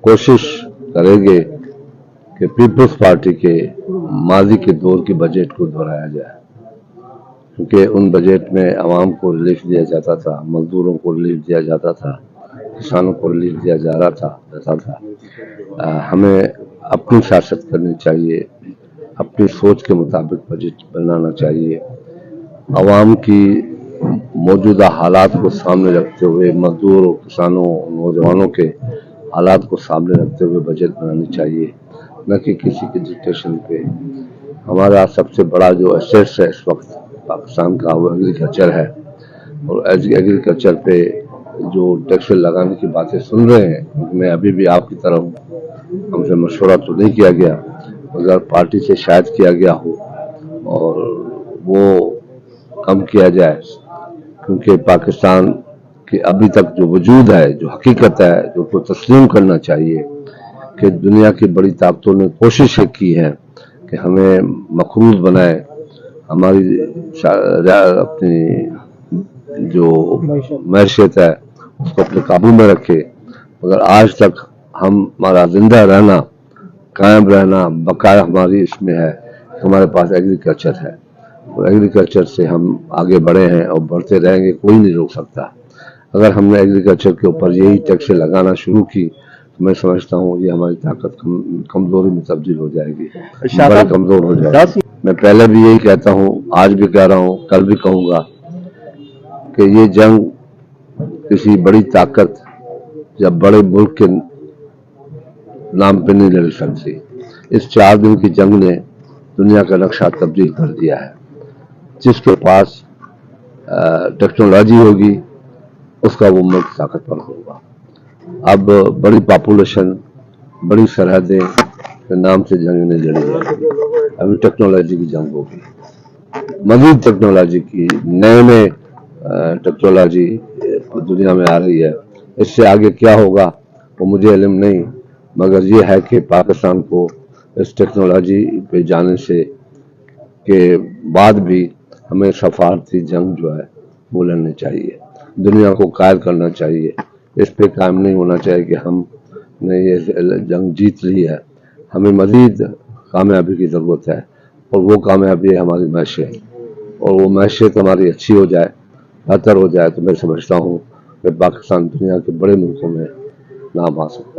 कोशिश करेंगे कि पीपल्स पार्टी के माजी के दौर के बजट को दोहराया जाए, क्योंकि उन बजट में आवाम को रिलीफ दिया जाता था, मजदूरों को रिलीफ दिया जाता था, किसानों को रिलीफ दिया जा रहा था। हमें अपनी सियासत करनी चाहिए, अपनी सोच के मुताबिक बजट बनाना चाहिए, आवाम की मौजूदा हालात को सामने रखते हुए, मजदूरों, किसानों, नौजवानों के हालात को सामने रखते हुए बजट बनानी चाहिए, न कि किसी के डिक्टेशन पे। हमारा सबसे बड़ा जो एसेट्स है इस वक्त पाकिस्तान का वो एग्रीकल्चर है, और एग्रीकल्चर पे जो टैक्स लगाने की बातें सुन रहे हैं, मैं अभी भी आपकी तरह हूँ, हमसे मशवरा तो नहीं किया गया, अगर पार्टी से शायद किया गया हो और वो कम किया जाए, क्योंकि पाकिस्तान की अभी तक जो वजूद है, जो हकीकत है, जो को तस्लीम करना चाहिए कि दुनिया की बड़ी ताकतों ने कोशिश की है कि हमें मखरूज बनाए, हमारी अपनी जो मैशियत है उसको अपने काबू में रखे, मगर आज तक हमारा जिंदा रहना, कायम रहना, बकाया हमारी इसमें है, हमारे पास एग्रीकल्चर है, और एग्रीकल्चर से हम आगे बढ़े हैं और बढ़ते रहेंगे, कोई नहीं रोक सकता। अगर हमने एग्रीकल्चर के ऊपर यही टैक्स लगाना शुरू की तो मैं समझता हूँ ये हमारी ताकत कमजोरी में तब्दील हो जाएगी, बड़ा कमजोर हो जाएगी। मैं पहले भी यही कहता हूँ, आज भी कह रहा हूँ, कल भी कहूँगा कि ये जंग किसी बड़ी ताकत या बड़े मुल्क के नाम पे नहीं लड़ सकती। इस 4 दिन की जंग ने दुनिया का नक्शा तब्दील कर दिया है। जिसके पास टेक्नोलॉजी होगी उसका वो मुल्क ताकतवर होगा। अब बड़ी पॉपुलेशन, बड़ी सरहदें के नाम से जंग नहीं लड़ी जाएगी, अभी टेक्नोलॉजी की जंग होगी, मजीद टेक्नोलॉजी की, नए टेक्नोलॉजी दुनिया में आ रही है। इससे आगे क्या होगा वो मुझे इल्म नहीं, मगर ये है कि पाकिस्तान को इस टेक्नोलॉजी पे जाने से के बाद भी हमें सफारती जंग जो है वो लड़नी चाहिए, दुनिया को कायल करना चाहिए। इस पे कायम नहीं होना चाहिए कि हमने ये जंग जीत ली है, हमें मजीद कामयाबी की ज़रूरत है, और वो कामयाबी है हमारी मैशियत, और वो मैशियत हमारी अच्छी हो जाए, बेहतर हो जाए, तो मैं समझता हूँ कि पाकिस्तान दुनिया के बड़े मुल्कों में नाम आ सकता है।